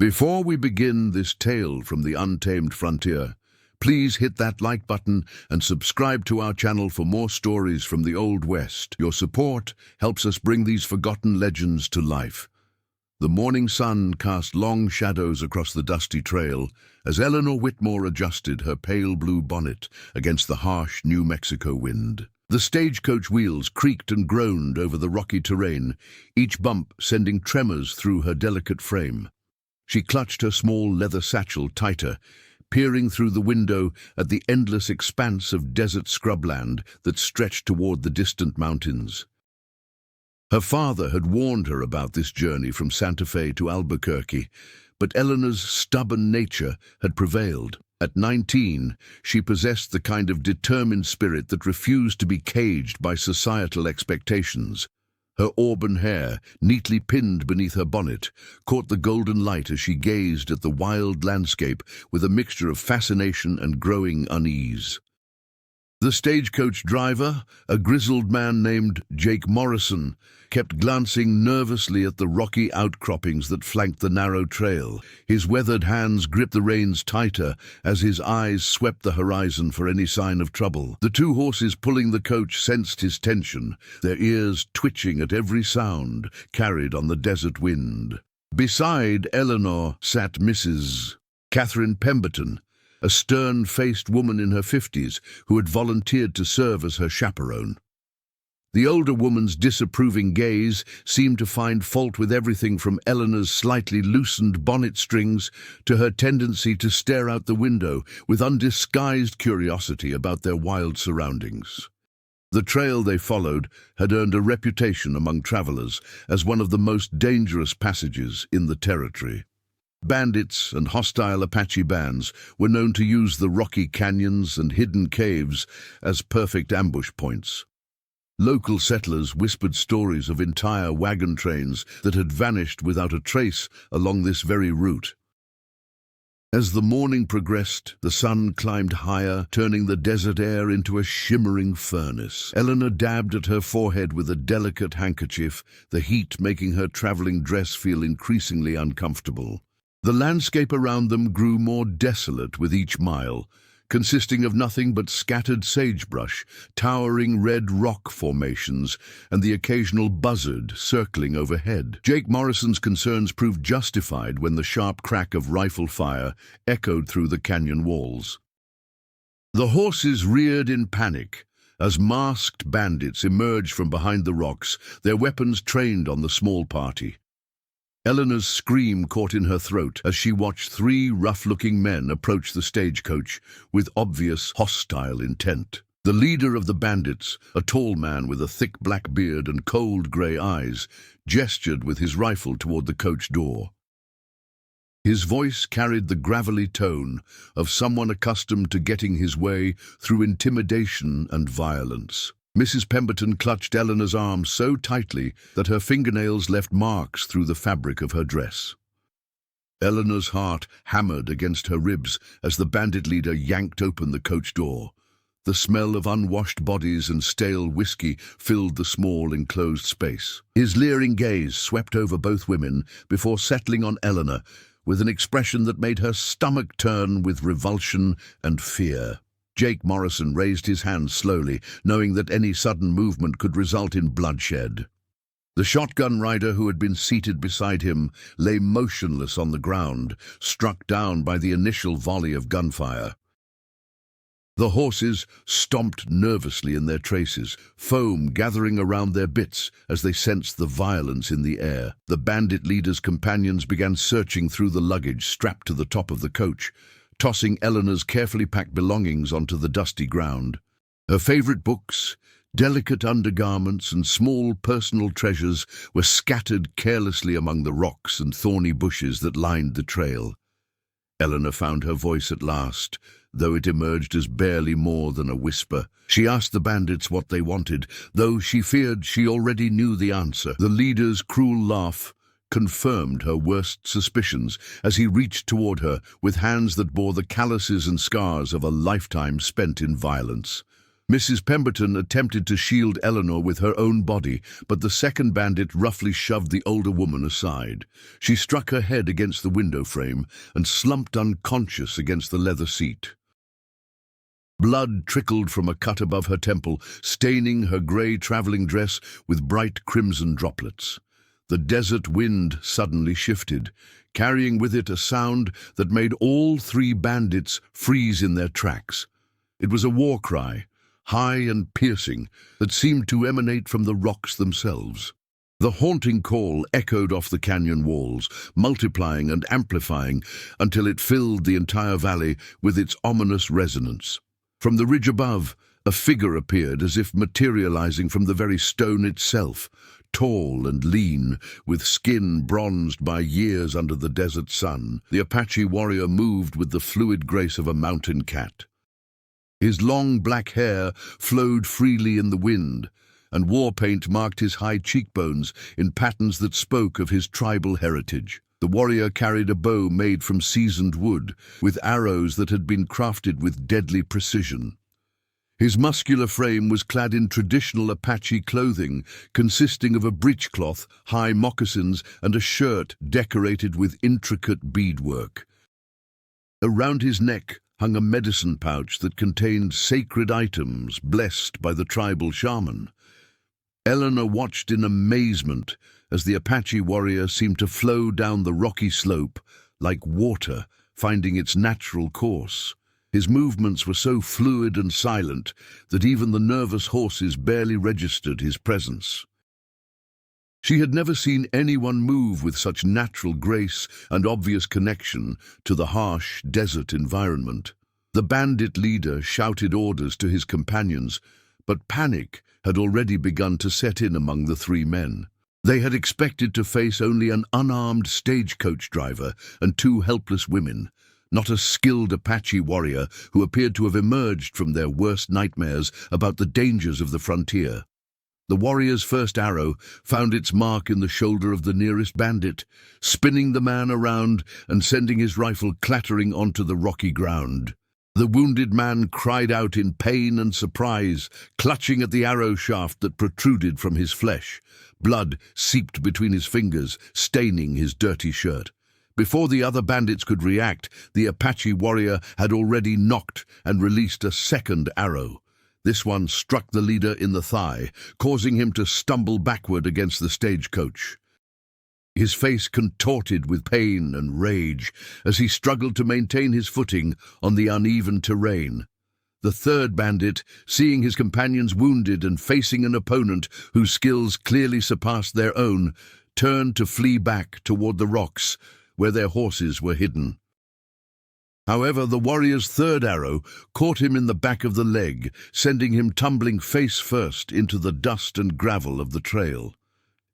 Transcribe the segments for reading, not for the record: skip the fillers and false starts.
Before we begin this tale from the untamed frontier, please hit that like button and subscribe to our channel for more stories from the Old West. Your support helps us bring these forgotten legends to life. The morning sun cast long shadows across the dusty trail as Eleanor Whitmore adjusted her pale blue bonnet against the harsh New Mexico wind. The stagecoach wheels creaked and groaned over the rocky terrain, each bump sending tremors through her delicate frame. She clutched her small leather satchel tighter, peering through the window at the endless expanse of desert scrubland that stretched toward the distant mountains. Her father had warned her about this journey from Santa Fe to Albuquerque, but Eleanor's stubborn nature had prevailed. At 19, she possessed the kind of determined spirit that refused to be caged by societal expectations. Her auburn hair, neatly pinned beneath her bonnet, caught the golden light as she gazed at the wild landscape with a mixture of fascination and growing unease. The stagecoach driver, a grizzled man named Jake Morrison, kept glancing nervously at the rocky outcroppings that flanked the narrow trail. His weathered hands gripped the reins tighter as his eyes swept the horizon for any sign of trouble. The two horses pulling the coach sensed his tension, their ears twitching at every sound carried on the desert wind. Beside Eleanor sat Mrs. Catherine Pemberton, a stern-faced woman in her 50s who had volunteered to serve as her chaperone. The older woman's disapproving gaze seemed to find fault with everything from Eleanor's slightly loosened bonnet strings to her tendency to stare out the window with undisguised curiosity about their wild surroundings. The trail they followed had earned a reputation among travelers as one of the most dangerous passages in the territory. Bandits and hostile Apache bands were known to use the rocky canyons and hidden caves as perfect ambush points. Local settlers whispered stories of entire wagon trains that had vanished without a trace along this very route. As the morning progressed, the sun climbed higher, turning the desert air into a shimmering furnace. Eleanor dabbed at her forehead with a delicate handkerchief, the heat making her traveling dress feel increasingly uncomfortable. The landscape around them grew more desolate with each mile, consisting of nothing but scattered sagebrush, towering red rock formations, and the occasional buzzard circling overhead. Jake Morrison's concerns proved justified when the sharp crack of rifle fire echoed through the canyon walls. The horses reared in panic as masked bandits emerged from behind the rocks, their weapons trained on the small party. Eleanor's scream caught in her throat as she watched three rough-looking men approach the stagecoach with obvious hostile intent. The leader of the bandits, a tall man with a thick black beard and cold grey eyes, gestured with his rifle toward the coach door. His voice carried the gravelly tone of someone accustomed to getting his way through intimidation and violence. Mrs. Pemberton clutched Eleanor's arm so tightly that her fingernails left marks through the fabric of her dress. Eleanor's heart hammered against her ribs as the bandit leader yanked open the coach door. The smell of unwashed bodies and stale whiskey filled the small enclosed space. His leering gaze swept over both women before settling on Eleanor with an expression that made her stomach turn with revulsion and fear. Jake Morrison raised his hand slowly, knowing that any sudden movement could result in bloodshed. The shotgun rider who had been seated beside him lay motionless on the ground, struck down by the initial volley of gunfire. The horses stomped nervously in their traces, foam gathering around their bits as they sensed the violence in the air. The bandit leader's companions began searching through the luggage strapped to the top of the coach, tossing Eleanor's carefully packed belongings onto the dusty ground. Her favorite books, delicate undergarments, and small personal treasures were scattered carelessly among the rocks and thorny bushes that lined the trail. Eleanor found her voice at last, though it emerged as barely more than a whisper. She asked the bandits what they wanted, though she feared she already knew the answer. The leader's cruel laugh confirmed her worst suspicions as he reached toward her with hands that bore the calluses and scars of a lifetime spent in violence. Mrs. Pemberton attempted to shield Eleanor with her own body, but the second bandit roughly shoved the older woman aside. She struck her head against the window frame and slumped unconscious against the leather seat. Blood trickled from a cut above her temple, staining her grey travelling dress with bright crimson droplets. The desert wind suddenly shifted, carrying with it a sound that made all three bandits freeze in their tracks. It was a war cry, high and piercing, that seemed to emanate from the rocks themselves. The haunting call echoed off the canyon walls, multiplying and amplifying until it filled the entire valley with its ominous resonance. From the ridge above, a figure appeared as if materializing from the very stone itself, tall and lean, with skin bronzed by years under the desert sun. The Apache warrior moved with the fluid grace of a mountain cat. His long black hair flowed freely in the wind, and war paint marked his high cheekbones in patterns that spoke of his tribal heritage. The warrior carried a bow made from seasoned wood, with arrows that had been crafted with deadly precision. His muscular frame was clad in traditional Apache clothing, consisting of a breechcloth, high moccasins, and a shirt decorated with intricate beadwork. Around his neck hung a medicine pouch that contained sacred items blessed by the tribal shaman. Eleanor watched in amazement as the Apache warrior seemed to flow down the rocky slope like water finding its natural course. His movements were so fluid and silent that even the nervous horses barely registered his presence. She had never seen anyone move with such natural grace and obvious connection to the harsh desert environment. The bandit leader shouted orders to his companions, but panic had already begun to set in among the three men. They had expected to face only an unarmed stagecoach driver and two helpless women, not a skilled Apache warrior who appeared to have emerged from their worst nightmares about the dangers of the frontier. The warrior's first arrow found its mark in the shoulder of the nearest bandit, spinning the man around and sending his rifle clattering onto the rocky ground. The wounded man cried out in pain and surprise, clutching at the arrow shaft that protruded from his flesh. Blood seeped between his fingers, staining his dirty shirt. Before the other bandits could react, the Apache warrior had already nocked and released a second arrow. This one struck the leader in the thigh, causing him to stumble backward against the stagecoach. His face contorted with pain and rage as he struggled to maintain his footing on the uneven terrain. The third bandit, seeing his companions wounded and facing an opponent whose skills clearly surpassed their own, turned to flee back toward the rocks where their horses were hidden. However, the warrior's third arrow caught him in the back of the leg, sending him tumbling face first into the dust and gravel of the trail.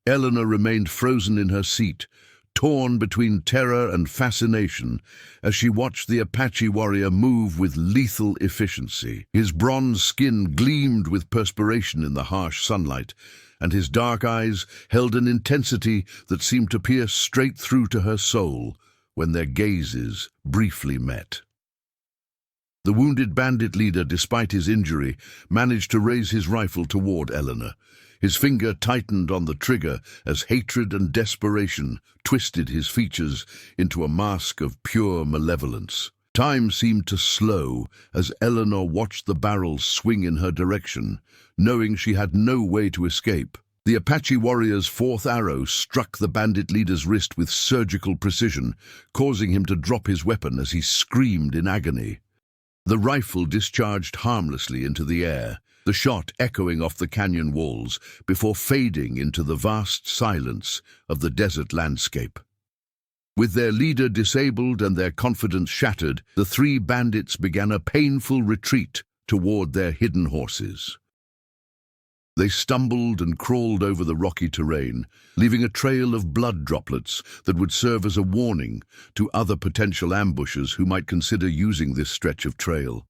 Eleanor remained frozen in her seat, torn between terror and fascination as she watched the Apache warrior move with lethal efficiency. His bronze skin gleamed with perspiration in the harsh sunlight, and his dark eyes held an intensity that seemed to pierce straight through to her soul when their gazes briefly met. The wounded bandit leader, despite his injury, managed to raise his rifle toward Eleanor. His finger tightened on the trigger as hatred and desperation twisted his features into a mask of pure malevolence. Time seemed to slow as Eleanor watched the barrel swing in her direction, knowing she had no way to escape. The Apache warrior's fourth arrow struck the bandit leader's wrist with surgical precision, causing him to drop his weapon as he screamed in agony. The rifle discharged harmlessly into the air, the shot echoing off the canyon walls before fading into the vast silence of the desert landscape. With their leader disabled and their confidence shattered, the three bandits began a painful retreat toward their hidden horses. They stumbled and crawled over the rocky terrain, leaving a trail of blood droplets that would serve as a warning to other potential ambushers who might consider using this stretch of trail.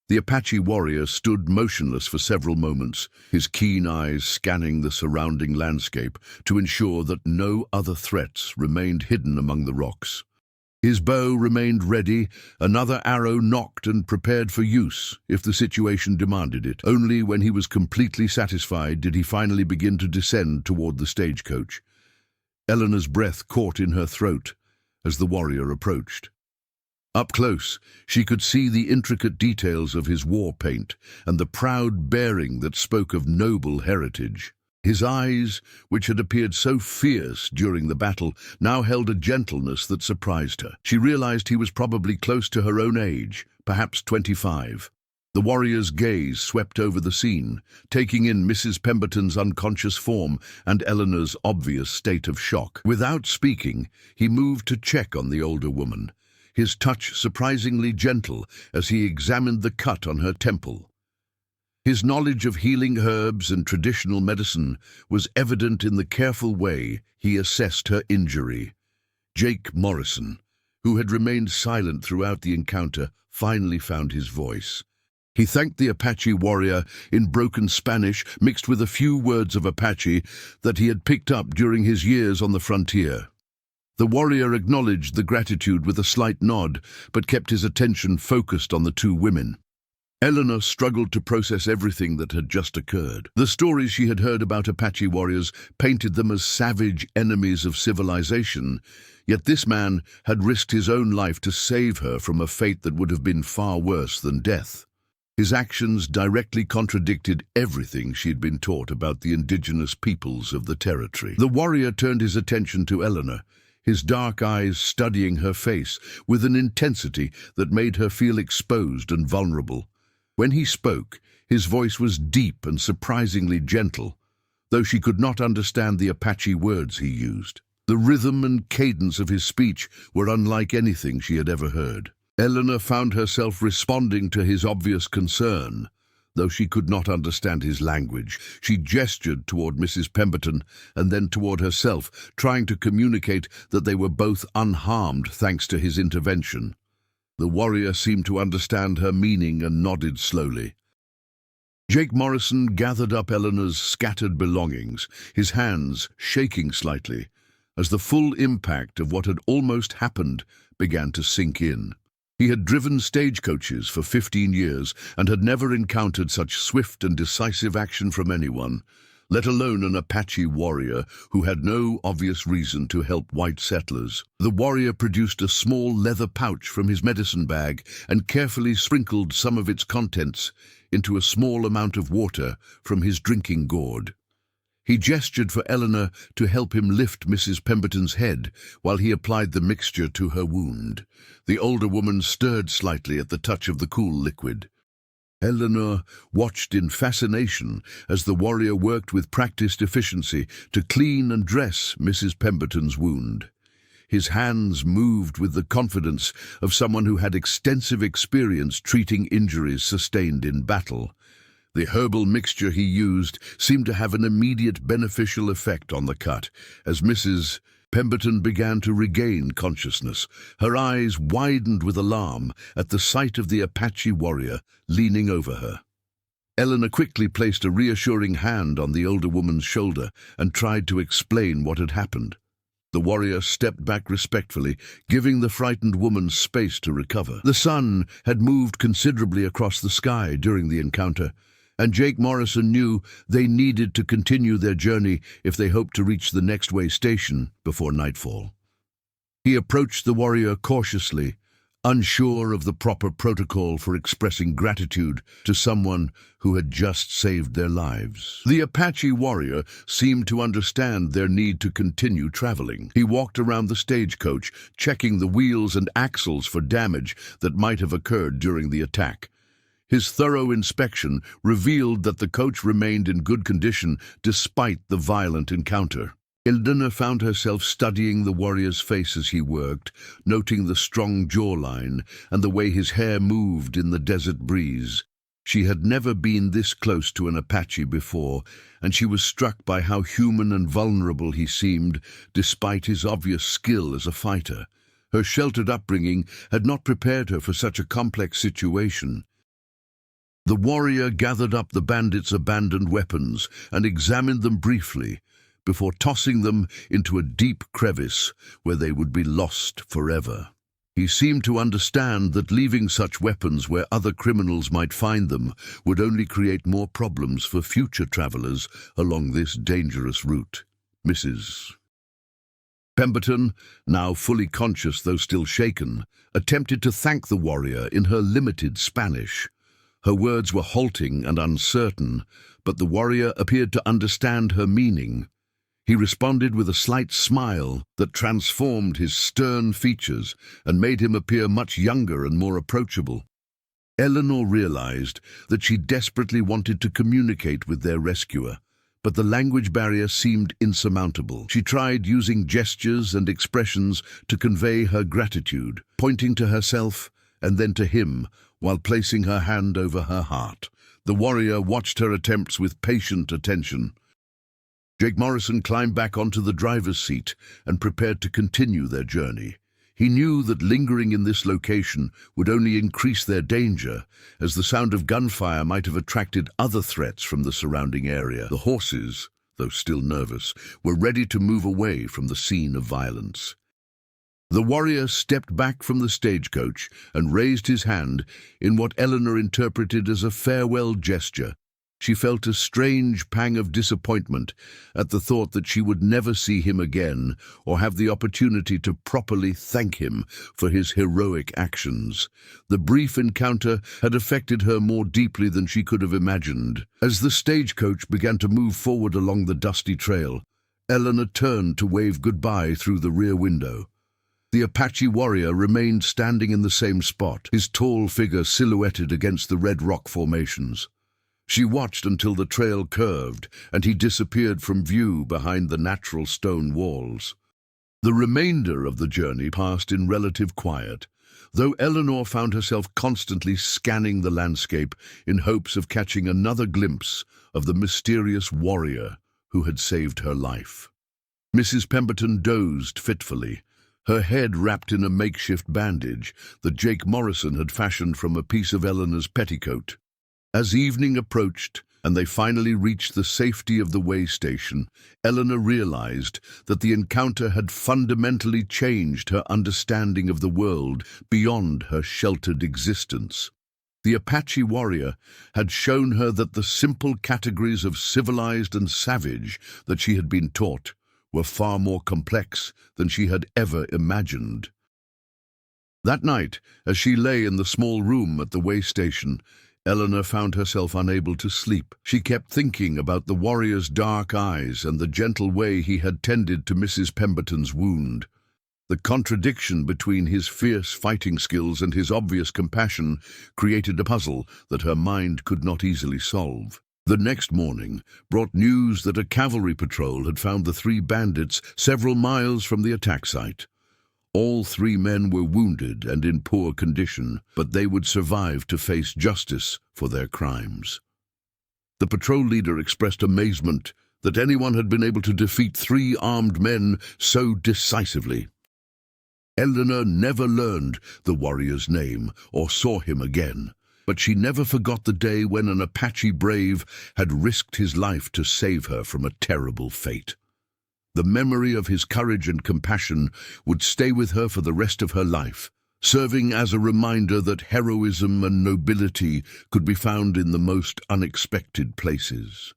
The Apache warrior stood motionless for several moments, his keen eyes scanning the surrounding landscape to ensure that no other threats remained hidden among the rocks. His bow remained ready, another arrow nocked and prepared for use, if the situation demanded it. Only when he was completely satisfied did he finally begin to descend toward the stagecoach. Eleanor's breath caught in her throat as the warrior approached. Up close, she could see the intricate details of his war paint and the proud bearing that spoke of noble heritage. His eyes, which had appeared so fierce during the battle, now held a gentleness that surprised her. She realized he was probably close to her own age, perhaps 25. The warrior's gaze swept over the scene, taking in Mrs. Pemberton's unconscious form and Eleanor's obvious state of shock. Without speaking, he moved to check on the older woman, his touch surprisingly gentle as he examined the cut on her temple. His knowledge of healing herbs and traditional medicine was evident in the careful way he assessed her injury. Jake Morrison, who had remained silent throughout the encounter, finally found his voice. He thanked the Apache warrior in broken Spanish mixed with a few words of Apache that he had picked up during his years on the frontier. The warrior acknowledged the gratitude with a slight nod, but kept his attention focused on the two women. Eleanor struggled to process everything that had just occurred. The stories she had heard about Apache warriors painted them as savage enemies of civilization, yet this man had risked his own life to save her from a fate that would have been far worse than death. His actions directly contradicted everything she had been taught about the indigenous peoples of the territory. The warrior turned his attention to Eleanor, his dark eyes studying her face with an intensity that made her feel exposed and vulnerable. When he spoke, his voice was deep and surprisingly gentle, though she could not understand the Apache words he used. The rhythm and cadence of his speech were unlike anything she had ever heard. Eleanor found herself responding to his obvious concern. Though she could not understand his language, she gestured toward Mrs. Pemberton and then toward herself, trying to communicate that they were both unharmed thanks to his intervention. The warrior seemed to understand her meaning and nodded slowly. Jake Morrison gathered up Eleanor's scattered belongings, his hands shaking slightly, as the full impact of what had almost happened began to sink in. He had driven stagecoaches for 15 years and had never encountered such swift and decisive action from anyone, let alone an Apache warrior who had no obvious reason to help white settlers. The warrior produced a small leather pouch from his medicine bag and carefully sprinkled some of its contents into a small amount of water from his drinking gourd. He gestured for Eleanor to help him lift Mrs. Pemberton's head while he applied the mixture to her wound. The older woman stirred slightly at the touch of the cool liquid. Eleanor watched in fascination as the warrior worked with practiced efficiency to clean and dress Mrs. Pemberton's wound. His hands moved with the confidence of someone who had extensive experience treating injuries sustained in battle. The herbal mixture he used seemed to have an immediate beneficial effect on the cut, as Mrs. Pemberton began to regain consciousness. Her eyes widened with alarm at the sight of the Apache warrior leaning over her. Eleanor quickly placed a reassuring hand on the older woman's shoulder and tried to explain what had happened. The warrior stepped back respectfully, giving the frightened woman space to recover. The sun had moved considerably across the sky during the encounter, and Jake Morrison knew they needed to continue their journey if they hoped to reach the next way station before nightfall. He approached the warrior cautiously, unsure of the proper protocol for expressing gratitude to someone who had just saved their lives. The Apache warrior seemed to understand their need to continue traveling. He walked around the stagecoach, checking the wheels and axles for damage that might have occurred during the attack. His thorough inspection revealed that the coach remained in good condition despite the violent encounter. Eleanor found herself studying the warrior's face as he worked, noting the strong jawline and the way his hair moved in the desert breeze. She had never been this close to an Apache before, and she was struck by how human and vulnerable he seemed, despite his obvious skill as a fighter. Her sheltered upbringing had not prepared her for such a complex situation. The warrior gathered up the bandits' abandoned weapons and examined them briefly, before tossing them into a deep crevice where they would be lost forever. He seemed to understand that leaving such weapons where other criminals might find them would only create more problems for future travelers along this dangerous route. Mrs. Pemberton, now fully conscious though still shaken, attempted to thank the warrior in her limited Spanish. Her words were halting and uncertain, but the warrior appeared to understand her meaning. He responded with a slight smile that transformed his stern features and made him appear much younger and more approachable. Eleanor realized that she desperately wanted to communicate with their rescuer, but the language barrier seemed insurmountable. She tried using gestures and expressions to convey her gratitude, pointing to herself and then to him while placing her hand over her heart. The warrior watched her attempts with patient attention. Jake Morrison climbed back onto the driver's seat and prepared to continue their journey. He knew that lingering in this location would only increase their danger, as the sound of gunfire might have attracted other threats from the surrounding area. The horses, though still nervous, were ready to move away from the scene of violence. The warrior stepped back from the stagecoach and raised his hand in what Eleanor interpreted as a farewell gesture. She felt a strange pang of disappointment at the thought that she would never see him again or have the opportunity to properly thank him for his heroic actions. The brief encounter had affected her more deeply than she could have imagined. As the stagecoach began to move forward along the dusty trail, Eleanor turned to wave goodbye through the rear window. The Apache warrior remained standing in the same spot, his tall figure silhouetted against the red rock formations. She watched until the trail curved and he disappeared from view behind the natural stone walls. The remainder of the journey passed in relative quiet, though Eleanor found herself constantly scanning the landscape in hopes of catching another glimpse of the mysterious warrior who had saved her life. Mrs. Pemberton dozed fitfully, her head wrapped in a makeshift bandage that Jake Morrison had fashioned from a piece of Eleanor's petticoat. As evening approached and they finally reached the safety of the way station, Eleanor realized that the encounter had fundamentally changed her understanding of the world beyond her sheltered existence. The Apache warrior had shown her that the simple categories of civilized and savage that she had been taught were far more complex than she had ever imagined. That night, as she lay in the small room at the way station, Eleanor found herself unable to sleep. She kept thinking about the warrior's dark eyes and the gentle way he had tended to Mrs. Pemberton's wound. The contradiction between his fierce fighting skills and his obvious compassion created a puzzle that her mind could not easily solve. The next morning brought news that a cavalry patrol had found the 3 bandits several miles from the attack site. All 3 men were wounded and in poor condition, but they would survive to face justice for their crimes. The patrol leader expressed amazement that anyone had been able to defeat 3 armed men so decisively. Eleanor never learned the warrior's name or saw him again, but she never forgot the day when an Apache brave had risked his life to save her from a terrible fate. The memory of his courage and compassion would stay with her for the rest of her life, serving as a reminder that heroism and nobility could be found in the most unexpected places.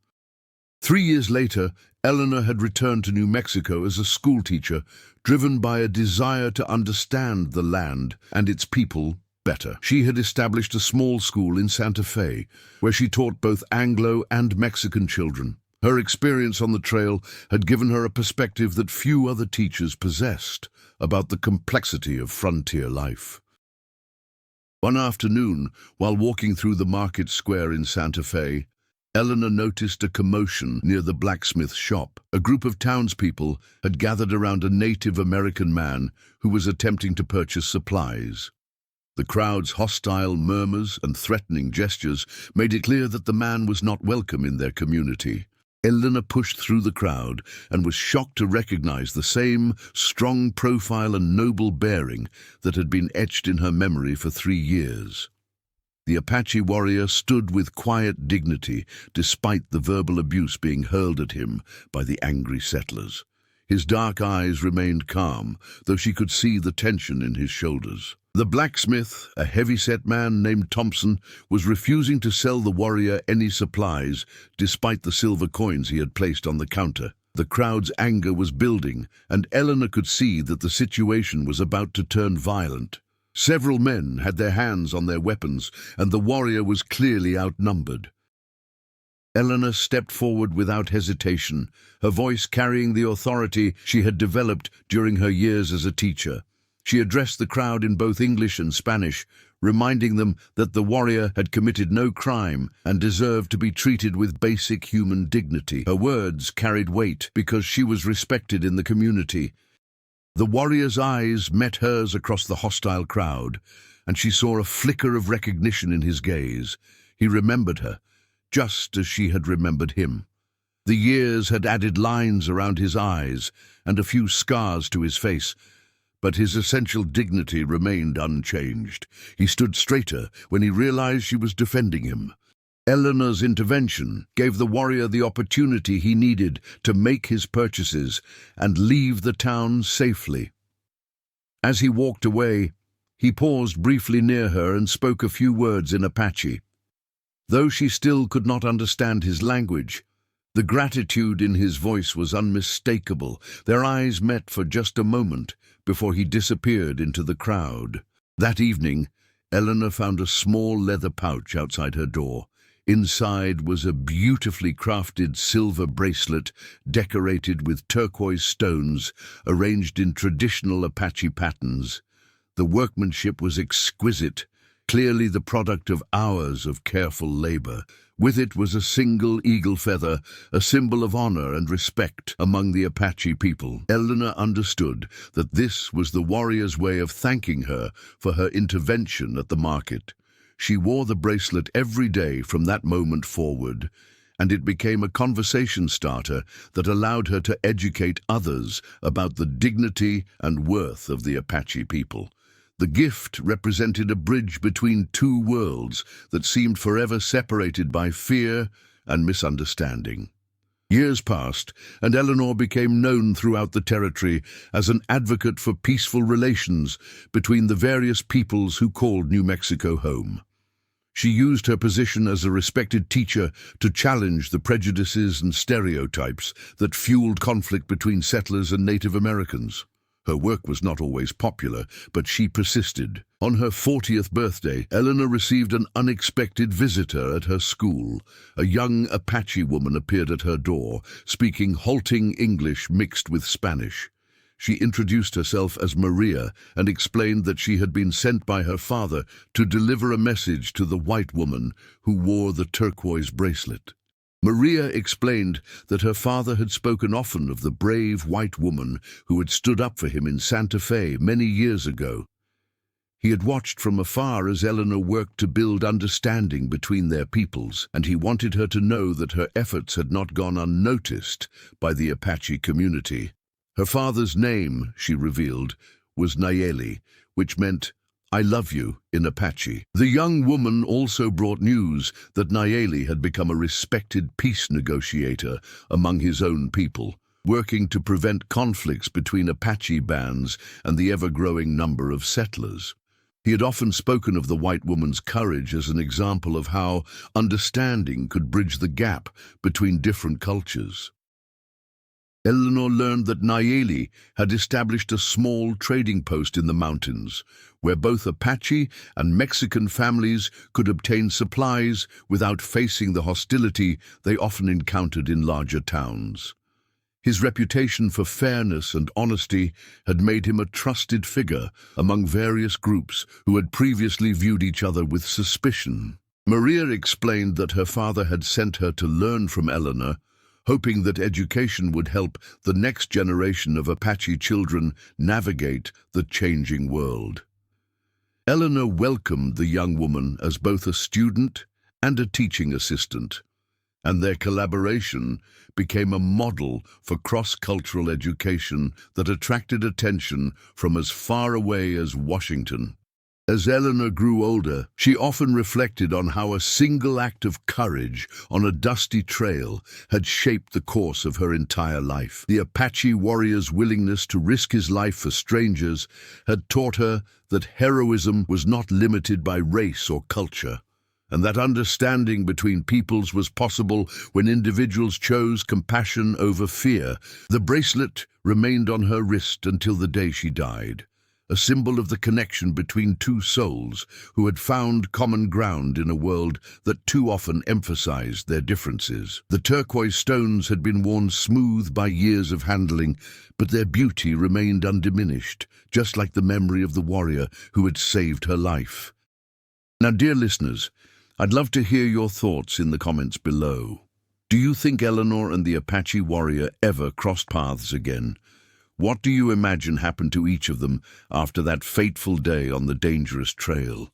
3 years later, Eleanor had returned to New Mexico as a schoolteacher, driven by a desire to understand the land and its people better. She had established a small school in Santa Fe, where she taught both Anglo and Mexican children. Her experience on the trail had given her a perspective that few other teachers possessed about the complexity of frontier life. One afternoon, while walking through the market square in Santa Fe, Eleanor noticed a commotion near the blacksmith's shop. A group of townspeople had gathered around a Native American man who was attempting to purchase supplies. The crowd's hostile murmurs and threatening gestures made it clear that the man was not welcome in their community. Eleanor pushed through the crowd and was shocked to recognize the same strong profile and noble bearing that had been etched in her memory for 3 years. The Apache warrior stood with quiet dignity despite the verbal abuse being hurled at him by the angry settlers. His dark eyes remained calm, though she could see the tension in his shoulders. The blacksmith, a heavy-set man named Thompson, was refusing to sell the warrior any supplies, despite the silver coins he had placed on the counter. The crowd's anger was building, and Eleanor could see that the situation was about to turn violent. Several men had their hands on their weapons, and the warrior was clearly outnumbered. Eleanor stepped forward without hesitation, her voice carrying the authority she had developed during her years as a teacher. She addressed the crowd in both English and Spanish, reminding them that the warrior had committed no crime and deserved to be treated with basic human dignity. Her words carried weight because she was respected in the community. The warrior's eyes met hers across the hostile crowd, and she saw a flicker of recognition in his gaze. He remembered her, just as she had remembered him. The years had added lines around his eyes and a few scars to his face, but his essential dignity remained unchanged. He stood straighter when he realized she was defending him. Eleanor's intervention gave the warrior the opportunity he needed to make his purchases and leave the town safely. As he walked away, he paused briefly near her and spoke a few words in Apache. Though she still could not understand his language, the gratitude in his voice was unmistakable. Their eyes met for just a moment before he disappeared into the crowd. That evening, Eleanor found a small leather pouch outside her door. Inside was a beautifully crafted silver bracelet decorated with turquoise stones arranged in traditional Apache patterns. The workmanship was exquisite, clearly the product of hours of careful labor. With it was a single eagle feather, a symbol of honor and respect among the Apache people. Eleanor understood that this was the warrior's way of thanking her for her intervention at the market. She wore the bracelet every day from that moment forward, and it became a conversation starter that allowed her to educate others about the dignity and worth of the Apache people. The gift represented a bridge between two worlds that seemed forever separated by fear and misunderstanding. Years passed, and Eleanor became known throughout the territory as an advocate for peaceful relations between the various peoples who called New Mexico home. She used her position as a respected teacher to challenge the prejudices and stereotypes that fueled conflict between settlers and Native Americans. Her work was not always popular, but she persisted. On her 40th birthday, Eleanor received an unexpected visitor at her school. A young Apache woman appeared at her door, speaking halting English mixed with Spanish. She introduced herself as Maria and explained that she had been sent by her father to deliver a message to the white woman who wore the turquoise bracelet. Maria explained that her father had spoken often of the brave white woman who had stood up for him in Santa Fe many years ago. He had watched from afar as Eleanor worked to build understanding between their peoples, and he wanted her to know that her efforts had not gone unnoticed by the Apache community. Her father's name, she revealed, was Nayeli, which meant "I love you" in Apache. The young woman also brought news that Nayeli had become a respected peace negotiator among his own people, working to prevent conflicts between Apache bands and the ever-growing number of settlers. He had often spoken of the white woman's courage as an example of how understanding could bridge the gap between different cultures. Eleanor learned that Nayeli had established a small trading post in the mountains, where both Apache and Mexican families could obtain supplies without facing the hostility they often encountered in larger towns. His reputation for fairness and honesty had made him a trusted figure among various groups who had previously viewed each other with suspicion. Maria explained that her father had sent her to learn from Eleanor, hoping that education would help the next generation of Apache children navigate the changing world. Eleanor welcomed the young woman as both a student and a teaching assistant, and their collaboration became a model for cross-cultural education that attracted attention from as far away as Washington. As Eleanor grew older, she often reflected on how a single act of courage on a dusty trail had shaped the course of her entire life. The Apache warrior's willingness to risk his life for strangers had taught her that heroism was not limited by race or culture, and that understanding between peoples was possible when individuals chose compassion over fear. The bracelet remained on her wrist until the day she died, a symbol of the connection between two souls who had found common ground in a world that too often emphasized their differences. The turquoise stones had been worn smooth by years of handling, but their beauty remained undiminished, just like the memory of the warrior who had saved her life. Now, dear listeners, I'd love to hear your thoughts in the comments below. Do you think Eleanor and the Apache warrior ever crossed paths again? What do you imagine happened to each of them after that fateful day on the dangerous trail?